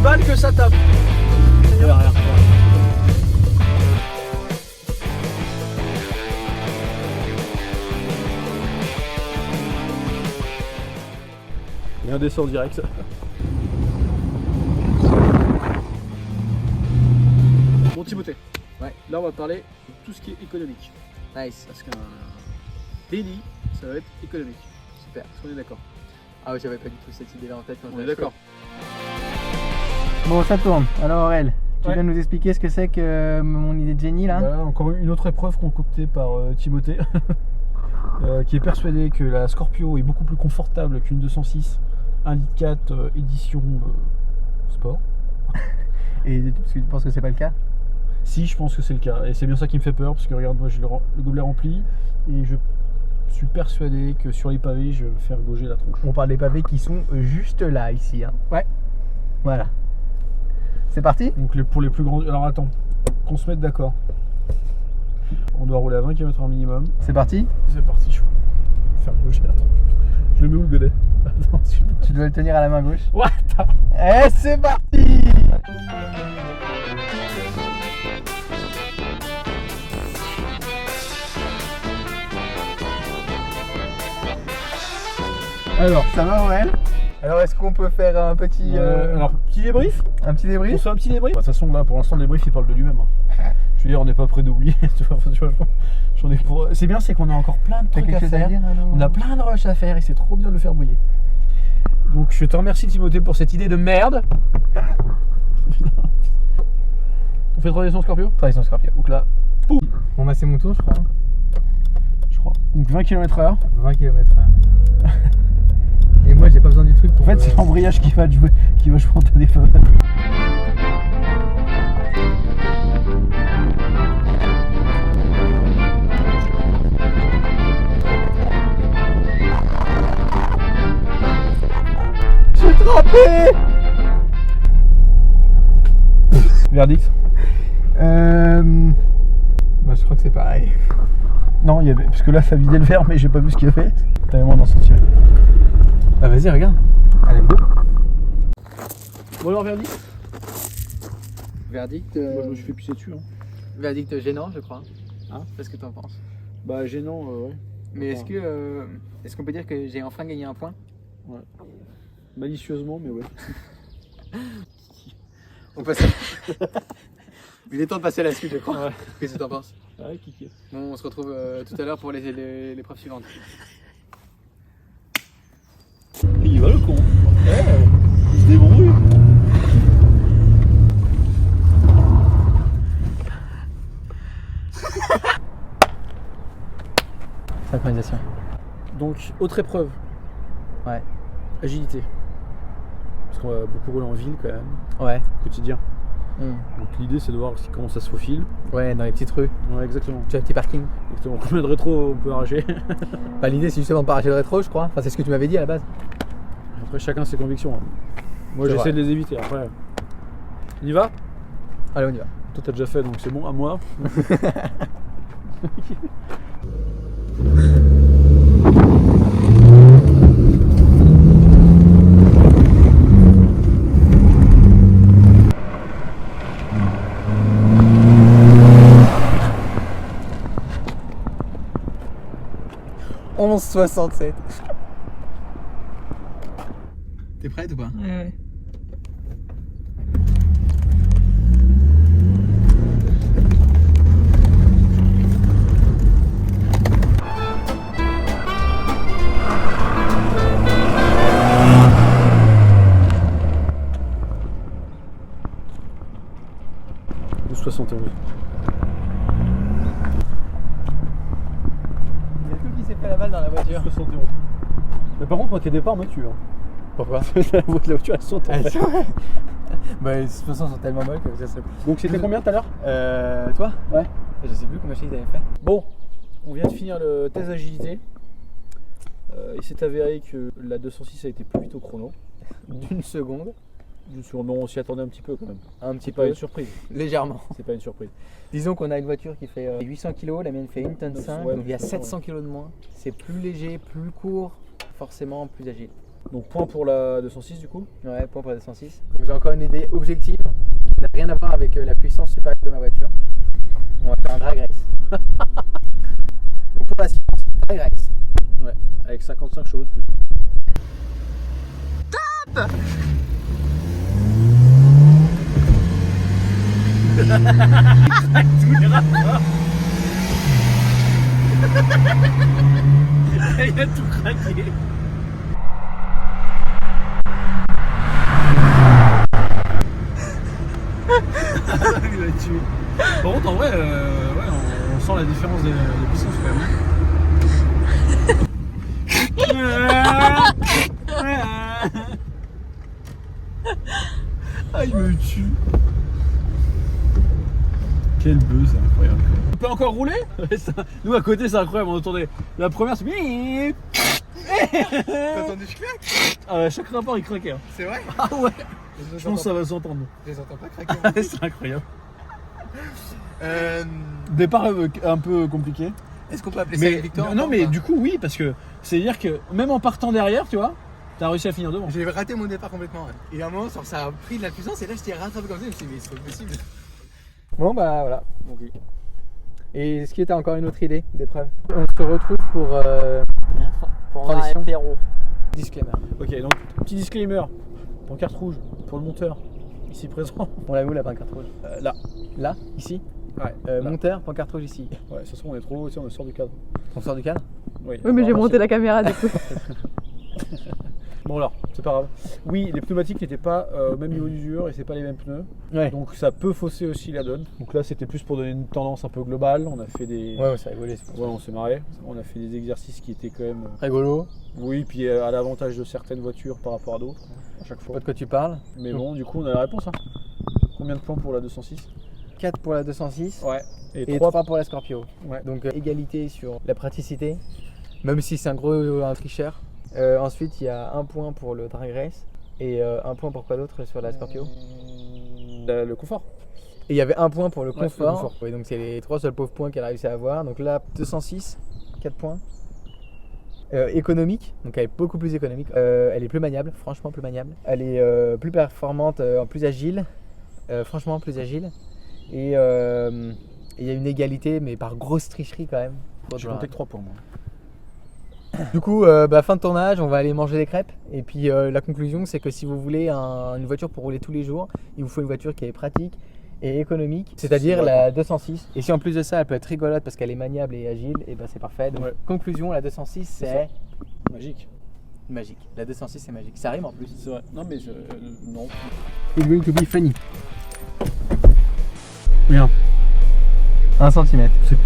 balles que ça tape. Rien. Et un descend direct. Bon Timothée, Ouais. là on va parler de tout ce qui est économique. Nice. Parce qu'un daily, ça va être économique. Super. Est-ce qu'on est d'accord? Ah oui, j'avais pas du tout cette idée-là en tête quand On j'ai est acheté. d'accord. Bon, ça tourne. Alors Aurel, tu Ouais. viens nous expliquer ce que c'est que mon idée de génie là? Voilà, encore une autre épreuve concoctée par Timothée, qui est persuadé que la Scorpio est beaucoup plus confortable qu'une 206 1,4 litre édition sport. Et parce que tu penses que c'est pas le cas? Si, je pense que c'est le cas. Et c'est bien ça qui me fait peur, parce que regarde, moi j'ai le gobelet rempli, et je suis persuadé que sur les pavés, je vais me faire gauger la tronche. On parle des pavés qui sont juste là, ici. Hein. Ouais. Voilà. C'est parti? Donc pour les plus grands... Alors attends, qu'on se mette d'accord. On doit rouler à 20 km/h minimum. C'est parti? C'est parti, je vais me faire gauger la tronche. Je le mets où le godet? Attends, Tu dois le tenir à la main gauche. What? Et c'est parti! Alors, ça va Aurel? Alors, est-ce qu'on peut faire un petit, Alors, petit débrief? un petit On débrief? fait un petit débrief? De toute façon, là, pour l'instant, le débrief, il parle de lui-même. Je veux dire, on n'est pas prêt d'oublier. J'en ai pour... C'est bien, c'est qu'on a encore plein de T'as trucs quelque à chose à faire. dire? On a plein de rushs à faire et c'est trop bien de le faire bouiller. Donc, je te remercie, Timothée, pour cette idée de merde. On fait transition Scorpio? Tradition Scorpio. Donc là, Bon, bah, c'est mon tour, je crois. je crois. Donc 20 km/h. 20 km/h. Et moi, j'ai pas besoin du truc pour. En fait, c'est l'embrayage qui va jouer en ta défaveur. J'ai trempé! Verdict? Bah, je crois que c'est pareil. Non, il y avait. Parce que là, ça vidait le verre, mais j'ai pas vu ce qu'il y avait. T'avais moins d'un centimètre. Bah, vas-y, regarde. Allez, go. Bon, alors, verdict? Verdict, Moi, je me suis fait pisser dessus. Hein. verdict gênant, je crois. Hein? Qu'est-ce que t'en penses? Bah, gênant, ouais. Mais Enfin, est-ce qu'on peut dire que j'ai enfin gagné un point? ouais. Malicieusement, mais ouais. On passe. Il est temps de passer à la suite, je crois. Ouais. Qu'est-ce que t'en penses? Ouais, Kiki. Bon, on se retrouve tout à l'heure pour l'épreuve suivante. Il va le con. Il se débrouille. Synchronisation. Donc, autre épreuve. Ouais. Agilité. Parce qu'on va beaucoup rouler en ville quand même, Ouais. au quotidien. Hmm. Donc l'idée c'est de voir comment ça se faufile. Ouais, dans les petites rues. Ouais, exactement. Tu as un petit parking. Exactement. Combien de rétro on peut arracher? Bah, l'idée, c'est justement de pas arracher le rétro, je crois. Enfin, c'est ce que tu m'avais dit à la base. Après, chacun ses convictions. Hein. Moi, C'est j'essaie vrai. de les éviter. Après, on y va? Allez, on y va. Toi, t'as déjà fait, donc c'est bon, à moi. « 11,67. » T'es prête ou pas? Ouais. De 71. Il y a tout qui s'est fait la balle dans la voiture. 71. Mais par contre, moi, tes départs me tuent. Hein. Pourquoi? La voiture, elle saute. En fait. Bah, de toute façon, sont tellement molles que ça serait. Donc, c'était combien tout à l'heure? Toi? Ouais. Je sais plus combien je sais que t'avais fait. Bon, on vient de finir le test d'agilité. Il s'est avéré que la 206 a été plus vite au chrono. D'une seconde. Bon, on s'y attendait un petit peu quand même. Un petit C'est pas peu. une surprise. Légèrement. C'est pas une surprise. Disons qu'on a une voiture qui fait 800 kg, la mienne fait 1 tonne 5, Ouais, donc il y a ouais. 700 kg de moins. C'est plus léger, plus court, forcément plus agile. Donc point pour la 206 du coup. Ouais, point pour la 206. Donc j'ai encore une idée objective qui n'a rien à voir avec la puissance supérieure de ma voiture. On va faire un drag race. Donc pour la science, drag race. Ouais, avec 55 chevaux de plus. Top. Il a tout craqué. Il l'a tué. Par contre, en vrai, ouais, on sent la différence de puissance quand même. Ah, il me tue. Quel buzz, c'est incroyable. On peut encore rouler? Nous à côté, c'est incroyable. On entendait la première, c'est. T'as entendu je claque? Ah, chaque rapport il craquait. Hein. C'est vrai? Ah ouais. Je pense que ça va s'entendre. Je les entends pas craquer. C'est incroyable. Départ un peu compliqué. Est-ce qu'on peut appeler ça une victoire? Non, mais du coup, oui, parce que c'est-à-dire que même en partant derrière, tu vois, t'as réussi à finir devant. J'ai raté mon départ complètement. Ouais. Et à un moment, ça a pris de la puissance et là, je t'ai rattrapé comme ça. Je me suis dit, mais c'est pas possible. Bon bah voilà. Okay. Et est-ce que tu as encore une autre idée d'épreuve? On se retrouve pour un apéro. Disclaimer. Ok, donc petit disclaimer. Pancarte rouge pour le monteur, ici présent. On l'a où la pancarte rouge? Là. Là? Ici? Ouais. Là. Monteur, pancarte rouge ici. Ouais, ça se trouve on est trop haut aussi, on sort du cadre. On sort du cadre? Oui, Oui, mais j'ai monté la caméra du coup. Bon alors, c'est pas grave. Oui, les pneumatiques n'étaient pas au même niveau d'usure et c'est pas les mêmes pneus. Ouais. Donc ça peut fausser aussi la donne. Donc là c'était plus pour donner une tendance un peu globale. On a fait des. Ouais, ça a rigolé. Ouais, on s'est marré. On a fait des exercices qui étaient quand même. Rigolo. Oui, puis à l'avantage de certaines voitures par rapport à d'autres, à chaque Je sais fois. pas de quoi tu parles. Mais bon, du coup on a la réponse. Hein. Combien de points pour la 206? 4 pour la 206. Ouais. Et 3 pour la Scorpio. Ouais. Donc égalité sur la praticité, même si c'est un tricheur. Ensuite, il y a 1 point pour le drag race et 1 point pour quoi d'autre sur la Scorpio? Le confort. Et il y avait 1 point pour le Ouais, le confort. confort. Oui, donc c'est les 3 seuls pauvres points qu'elle a réussi à avoir. Donc là, 206, 4 points. Économique, donc elle est beaucoup plus économique. Elle est plus maniable, franchement plus maniable. Elle est plus performante, plus agile, franchement plus agile. Et il y a une égalité, mais par grosse tricherie quand même. J'ai compté que 3 points moi. Du coup, fin de tournage, on va aller manger des crêpes. Et puis la conclusion, c'est que si vous voulez une voiture pour rouler tous les jours, il vous faut une voiture qui est pratique et économique, c'est-à-dire la 206. Et si en plus de ça, elle peut être rigolote parce qu'elle est maniable et agile, et ben c'est parfait. Donc conclusion, la 206, c'est Magique. magique. La 206, c'est magique. Ça rime en plus. C'est vrai. Non mais non. It's going to be funny. Bien. 1 cm. C'est